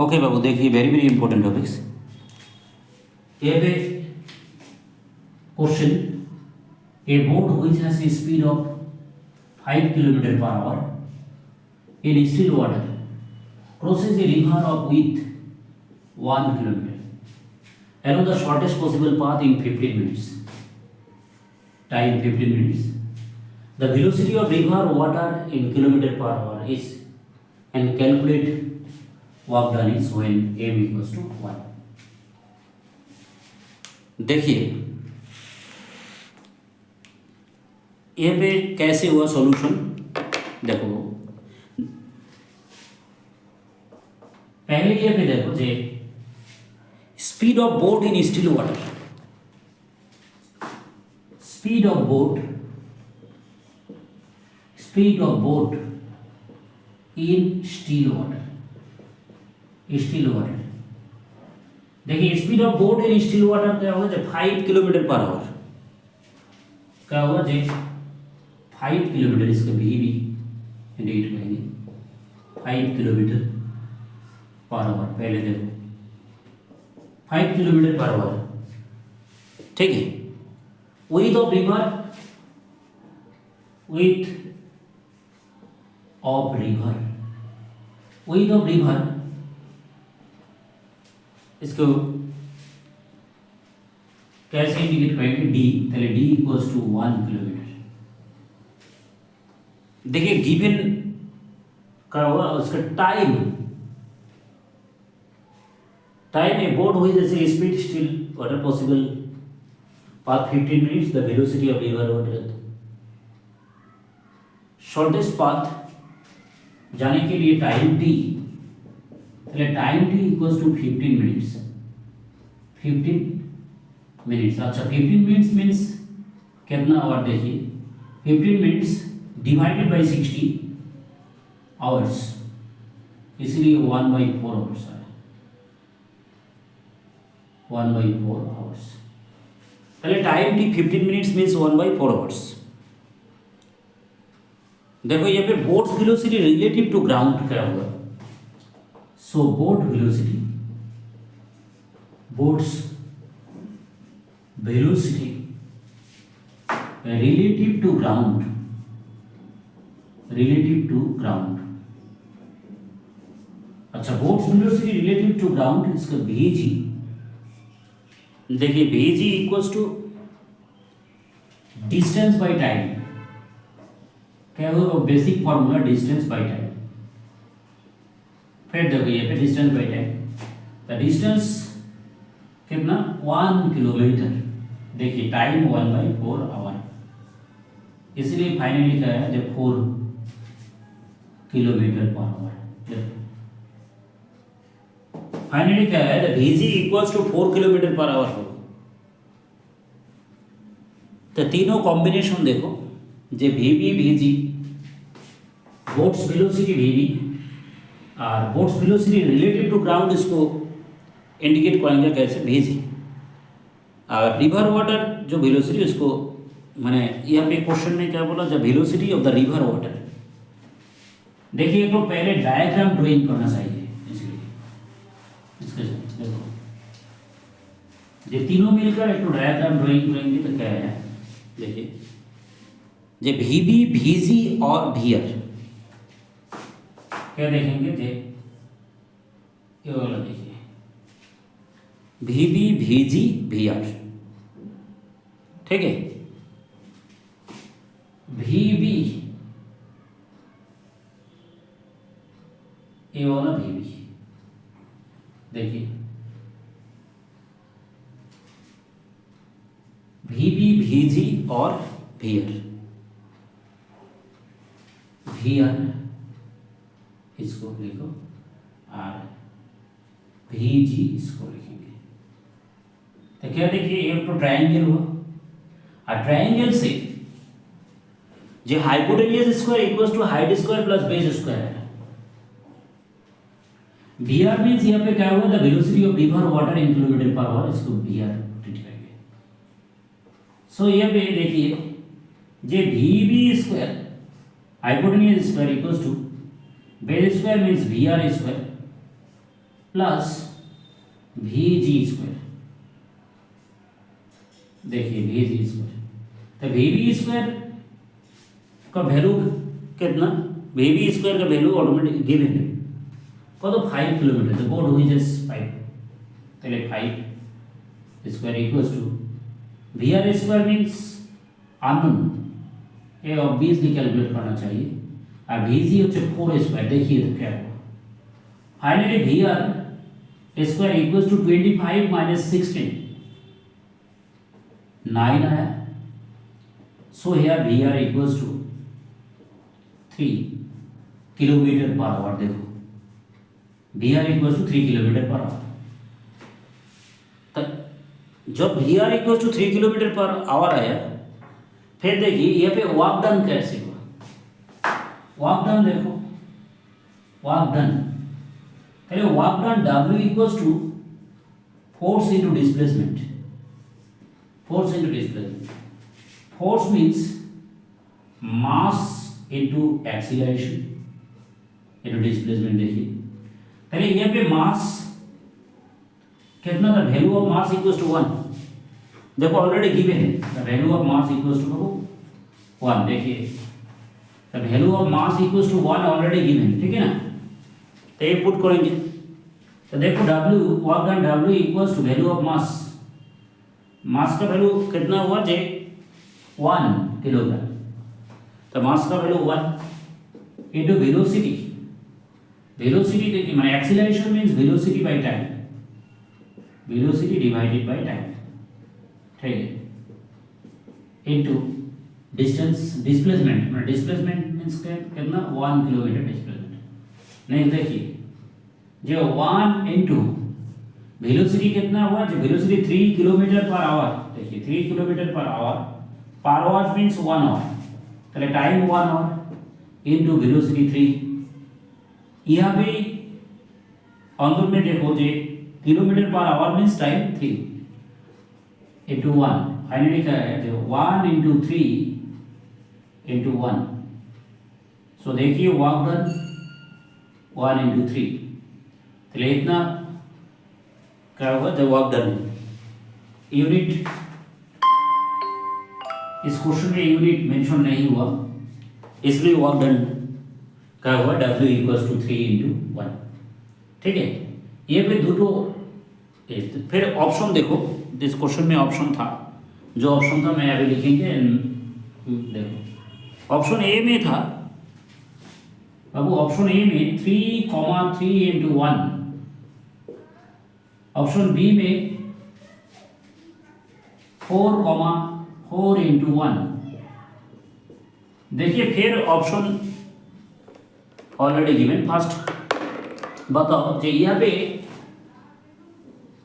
Okay बाबू, देखिए very very important topics. ये पे question, a boat which has a speed of 5 km per hour in still water crosses a river of width 1 km along the shortest possible path in 15 minutes. Time 15 minutes. The velocity of river water in kilometer per hour is, and calculate work done is when m equals to 1. देखिए ये पे कैसे हुआ solution. देखो पहले ये पे देखो जे speed of boat in still water, speed of boat in still water, still water. देखिए speed of boat in still water क्या होगा जब 5 किलोमीटर पर आवर, क्या होगा जे 5 किलोमीटर, इसका भी इंडिकेट करेंगे 5 किलोमीटर पर आवर। पहले देखो 5 किलोमीटर पर आवर, ठीक है। Width of river, width of river, width of river, इसको कैसे इंडिकेट करेंगे, डी, पहले डी इक्वल्स टू 1 किलोमीटर। देखिए गिवन क्या होगा उसका टाइम, ए बोट हुई जैसे speed still water possible path 15 minutes, the velocity of river water, shortest path जाने के लिए time T, time T equals to 15 minutes, 15 minutes. अच्छा 15 मिनट्स मीन्स कितना आवर, देखिए 15 मिनट्स डिवाइडेड बाई 60 आवर्स, इसलिए 1/4 hours है, 1/4 आवर्स। पहले time T 15 minutes means 1/4 hours. देखो यहाँ पे boat's velocity relative to ground क्या होगा, so boat's velocity relative to ground, अच्छा boat's velocity relative to ground, इसका VG, देखिए VG equals to distance by time, क्या होगा basic formula distance by time. फिर देखो ये पे distance by time, the distance कितना 1 किलोमीटर, देखिए टाइम 1/4 आवर, इसलिए फाइनली क्या है जब 4 किलोमीटर पर आवर, फाइनली क्या है जब VG equals to 4 kilometre per hour हो। तो तीनों कॉम्बिनेशन देखो, जे VB VG, boat's velocity VB और boat's velocity relative to ground, इसको इंडिकेट करेंगे कैसे, VG। और रिवर वाटर जो वेलोसिटी, उसको मैंने यहाँ पे क्वेश्चन में क्या बोला, जब velocity of the river water. देखिए तो पहले डायग्राम ड्राइंग करना चाहिए, इसलिए इसके देखो ये तीनों मिलकर एक तो डायग्राम ड्राइंग करेंगे तो क्या है, देखिए जे VB VG और VR क्या देखेंगे, ये वाला देखिए VB VG VR, ठीक है। VB ये वाला VB, देखिए VB VG और VR, इसको लिखो और VG इसको लिखेंगे। तो क्या देखिए एक तो ट्रायंगल हुआ, और ट्रायंगल से जो hypotenuse square equals to height square plus base square है। VR मींस यहाँ पे क्या हुआ, the velocity of river water in kilometre per hour, इसको VR ट्रीट करेंगे। सो यहाँ पे देखिए जे VB square hypotenuse square equals to base square means VR square plus V G square. देखिए वी जी स्क्वायर, तो वी वी स्क्वायर का value कितना, वी वी स्क्वायर का वैल्यू ऑटोमेटिक गिवन है कत 5 किलोमीटर, तो बोर्ड हुई जस्ट 5, তাহলে 5 square equals to V R square means unknown, ये ऑब्वियसली कैलकुलेट करना चाहिए, और वी जी হচ্ছে 4 स्क्वायर। देखिए तो क्या होगा, finally V R square equals to 25 minus 16, 9 आया। So here V R equals to 3 kilometre per hour. देखो V R equals to 3 kilometre per hour, जब V R equals to 3 kilometre per hour आया, फिर देखिए यहाँ पे वर्क डन कैसे हुआ, वर्क डन देखो, वर्क डन पहले work done W equals to force into displacement, force into displacement, force means mass into acceleration into displacement. देखिए पहले यहाँ पे मास कितना था, value of mass equals to 1, देखो ऑलरेडी गिवन है, the value of mass equals to 1। देखिए the value of mass equals to 1 already given, ठीक है ना, तो ये पुट करेंगे, तो देखो W work done W equals to value of mass, mass का वैल्यू कितना हुआ जे 1 किलोग्राम, तो मास का वैल्यू 1 इंटू वेलोसिटी, वेलोसिटी देखिए माने acceleration means velocity by time, velocity divided by time, ठीक है, इनटू डिस्टेंस, डिस्प्लेसमेंट मतलब डिस्प्लेसमेंट मींस कितना 1 किलोमीटर डिस्प्लेसमेंट। नहीं देखिए जो 1 इनटू वेलोसिटी कितना हुआ, जो वेलोसिटी 3 किलोमीटर पर आवर, देखिए 3 kilometre per hour means 1 hour, তাহলে टाइम 1 आवर इनटू वेलोसिटी 3, यहाँ पे अंदर में देखो जे kilometre per hour means time 3 into 1, finally क्या है जो 1 इंटू 3 इंटू 1, सो देखिए वर्क डन 1 इंटू 3, तो इतना क्या होगा जब वर्क डन, यूनिट इस क्वेश्चन में यूनिट मेंशन नहीं हुआ, इसलिए वर्क डन क्या हुआ W इक्वल्स टू 3 इंटू 1, ठीक है। ये पे दुटो, फिर ऑप्शन देखो, इस क्वेश्चन में ऑप्शन था, जो ऑप्शन था मैं अभी लिखेंगे, देखो ऑप्शन ए में था बाबू, ऑप्शन ए में 3,3 इंटू 1, ऑप्शन बी में 4,4 इंटू 1। देखिए फिर ऑप्शन ऑलरेडी गिवन, फर्स्ट बताओ जो यहाँ पे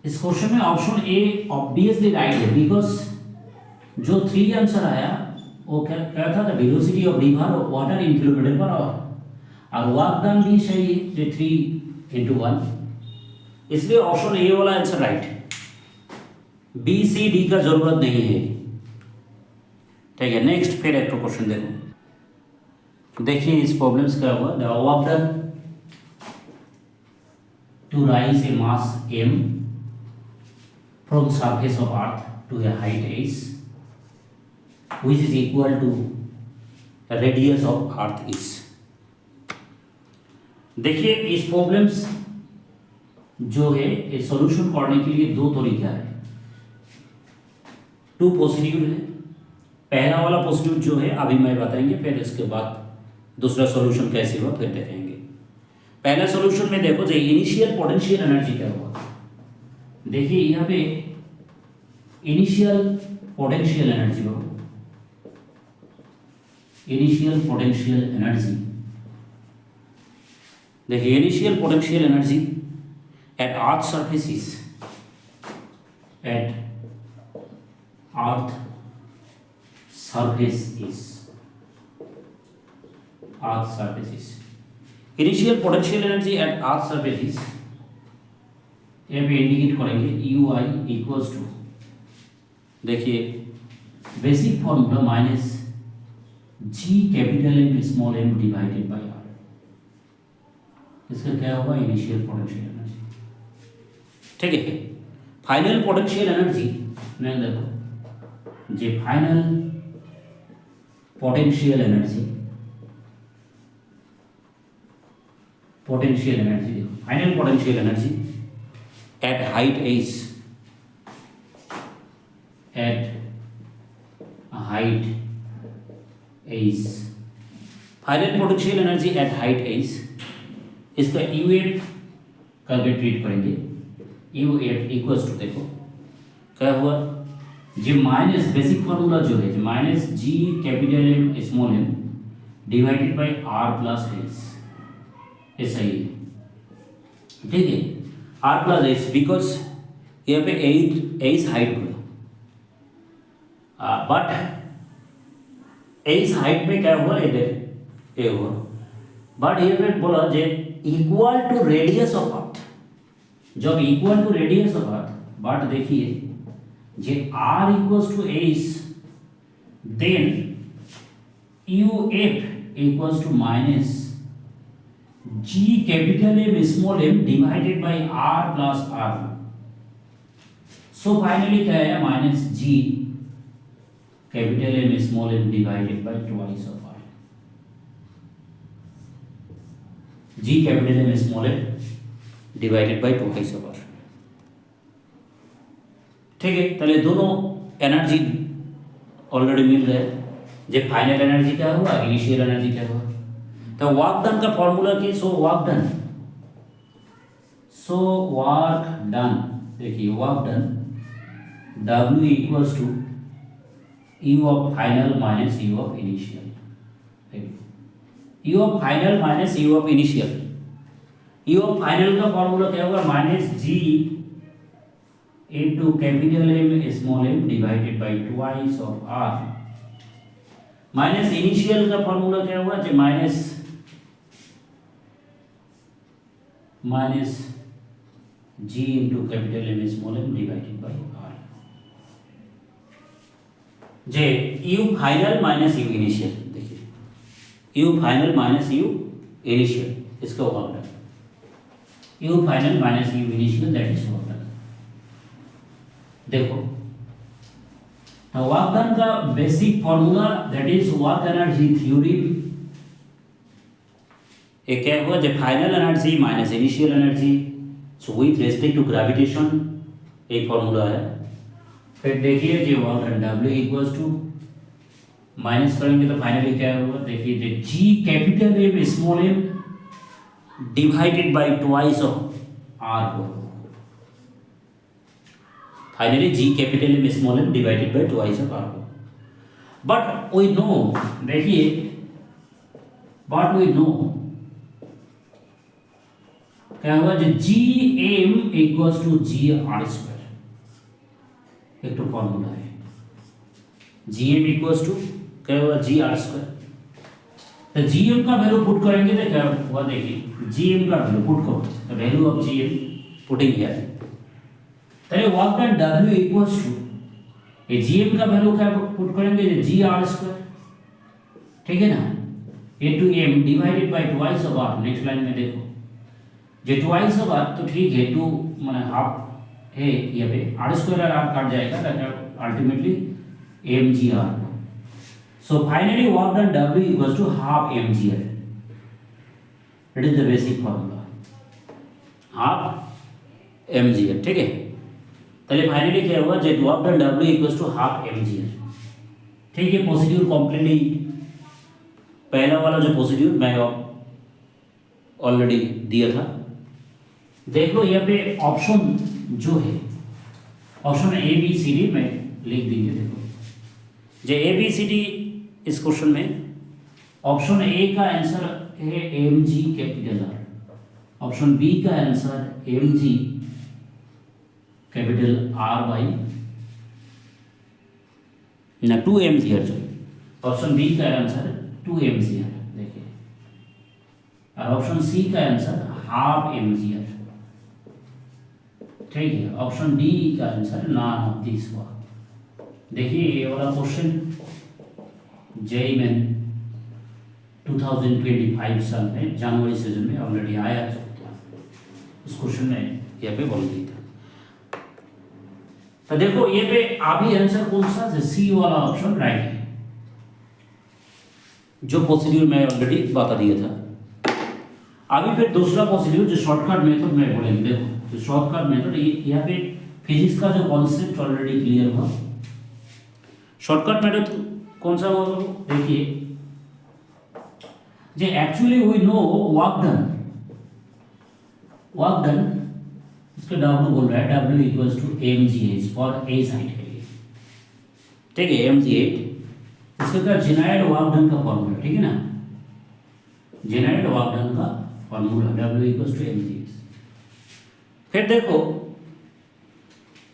इस क्वेश्चन में ऑप्शन ए ऑब्वियसली राइट है, बिकॉज जो 3 आंसर आया वो क्या था, the velocity of river water in kilometre per our, और वर्क डन भी सही है जो 3 इंटू 1, इसलिए ऑप्शन ए वाला आंसर राइट है, बी सी डी का जरूरत नहीं है, ठीक है। नेक्स्ट फिर एक क्वेश्चन देखो, देखिए इस प्रॉब्लम्स का हुआ, the work done to raise a mass m from surface of earth to a height h which is equal to the radius of earth is। देखिए इस प्रॉब्लम्स जो है ये सॉल्यूशन करने के लिए 2 तरीका है, 2 प्रोसीड्यूर है। पहला वाला प्रोसीड्यूर जो है अभी मैं बताएंगे, फिर इसके बाद दूसरा सॉल्यूशन कैसे हुआ फिर देखेंगे। पहला सॉल्यूशन में देखो जो इनिशियल पोटेंशियल एनर्जी क्या हुआ, देखिए यहाँ पे इनिशियल पोटेंशियल एनर्जी हो, इनिशियल पोटेंशियल एनर्जी, देखिए initial potential energy at earth surface is, at earth surface is, earth surface is, initial potential energy at earth surface is, यहाँ पे इंडिकेट करेंगे यू आई इक्वल्स टू, देखिए basic formula minus G capital M small M divided by R, इसका क्या होगा initial potential energy. ठीक है। Final potential energy नहीं देखो जे फाइनल पोटेंशियल एनर्जी देखो final potential energy at height as final potential energy at height as इसका यूएफ करके ट्रीट करेंगे। यूएफ इक्वल्स टू देखो क्या हुआ जी माइनस बेसिक फॉर्मूला जो है minus G capital M small M divided by R plus S, ऐसा ही है ठीक है। आर प्लस एस बिकॉज यहाँ पे एज हाइट बोला बट एज हाइट में क्या हुआ इधर ए हुआ बट यहाँ पे बोला जे equal to radius of earth, जब equal to radius of earth but देखिए जे R equals to S then U F equals to minus G capital M small M divided by R plus R. So finally क्या है minus G capital M small M divided by twice of R, G capital M small M divided by twice of R. ठीक है, ताहले दोनों energy already मिल गए। जे final energy क्या हुआ, initial energy क्या हुआ, तो वर्क डन का फॉर्मूला की सो वर्क डन देखिए work done W equals to U of final minus U of initial. U of final minus U of initial, U of final का formula क्या होगा minus G into capital M small M divided by twice of R, minus initial का formula क्या होगा जो minus G into capital M small M divided by R, जे U final minus U initial. देखिए you final minus U initial, इसका work done, U final minus U initial that is work done. देखो work done का basic formula that is work energy theory. एक क्या हुआ जब final energy minus initial energy so with respect to gravitation एक formula है। फिर देखिए जो work done W equals to minus करेंगे तो फाइनली क्या होगा, देखिए जो G capital M small M divided by twice of R होगा। Finally G capital M small M divided by twice of R होगा। बट वी नो, देखिए but we know क्या हुआ जो G M equals to G R square, एक तो formula है जी M equals to क्या हुआ जी आर स्क्वायर। तो जी एम का वैल्यू पुट करेंगे तो क्या हुआ, देखिए जी एम का वैल्यू पुट करो तो value of G M putting here, तो work done W equals to ये जी एम का वैल्यू क्या पुट करेंगे जी आर स्क्वायर, ठीक है ना, A two M divided by twice of R. Next line में देखो जो ट्वाइस ऑफ आर तो ठीक है टू माने हाफ है यहाँ पे आर स्क्वायर और आर काट जाएगा ताकि ultimately M G R. So finally work done W equals to half M G R, it is the basic formula half M G R. ठीक है, पहले फाइनली क्या हुआ जो work done W equals to half M G R. ठीक है, procedure completely पहला वाला जो प्रोसीड्यूर मैं ऑलरेडी दिया था। देख लो यहाँ पे ऑप्शन जो है option A B C D में लिख दीजिए। देखो जो ए बी सी डी इस क्वेश्चन में ऑप्शन ए का आंसर है M G capital R, option B का answer M G capital R by ना 2 M G R, option B का आंसर 2 एम जी आर देखिए, और ऑप्शन सी का answer half M G R. ठीक है, ऑप्शन डी का आंसर नॉन ऑफ दिस हुआ। देखिए ये वाला क्वेश्चन जेईई में 2025 साल में जनवरी सीजन में ऑलरेडी आया था, उस क्वेश्चन में यहाँ पे बोल दिया था। तो देखो ये पे अभी आंसर कौन सा है, सी वाला ऑप्शन राइट है, जो प्रोसीड्यूर मैं ऑलरेडी बता दिया था। अभी फिर दूसरा प्रोसीड्यूर जो शॉर्टकट मेथड में बोलेंगे। देखो जो शॉर्टकट मेथड, ये यहाँ पे फिजिक्स का जो कॉन्सेप्ट ऑलरेडी क्लियर हुआ। शॉर्टकट मेथड कौन सा होगा, देखिए जो actually we know work done इसके डब्ल्यू बोल रहा है, W equals to M G H for a side के लिए, ठीक है, एम जी एच इसके बाद जेनरेट वर्क डन का फॉर्मूला, ठीक है ना, जेनरेट वर्क डन का formula W equals to M G H. फिर देखो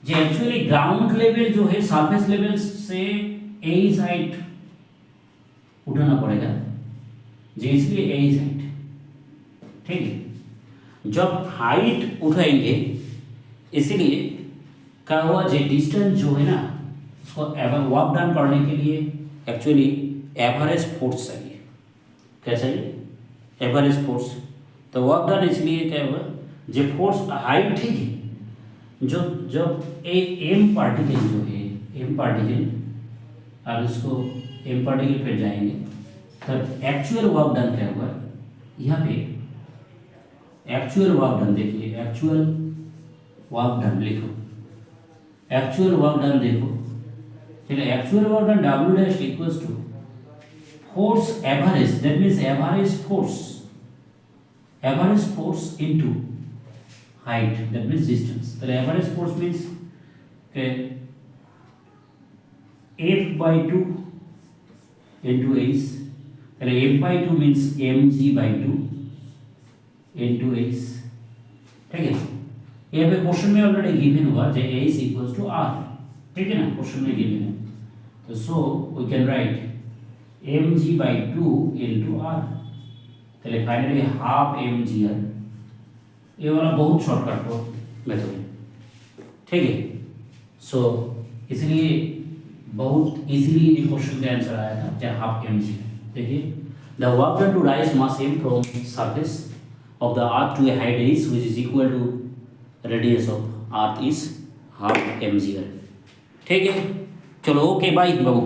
जो एक्चुअली ग्राउंड लेवल जो है सरफेस लेवल से ए साइड उठाना पड़ेगा, जो इसलिए ए साइड, ठीक है। जब हाइट उठाएंगे इसीलिए क्या हुआ, जो डिस्टेंस जो है ना उसको वर्क डन करने के लिए एक्चुअली एवरेज फोर्स चाहिए। क्या चाहिए, एवरेज फोर्स। तो वर्क डन इसलिए क्या हुआ, जो फोर्स हाइट, ठीक है, जो जब एम पार्टिकल जो है, एम पार्टिकल और उसको एम पार्टिकल पे जाएंगे तब एक्चुअल वर्क डन क्या हुआ, यहाँ पे एक्चुअल वर्क डन देखिए, एक्चुअल वर्क डन लिखो, एक्चुअल वर्क डन देखो, चलिए actual work done W dash equals to force average, that means average force into height, that means distance. तो average force means F/2 into H, F/2 means mg/2 into H, ठीक है। यहाँ पे question में already given हुआ जो H equals to R, ठीक है ना, क्वेश्चन में गिवन है, तो so we can write mg/2 into R, चलिए फाइनली हाफ mgr। ये वाला बहुत शॉर्टकट मेथड है, ठीक है। सो इसलिए बहुत इजीली ये क्वेश्चन का आंसर आया था, चाहे हाफ एम जी। देखिए the work done to raise mass m from surface of the earth to a height h which is equal to radius of earth is half mgr, ठीक है। चलो okay bye बाबू।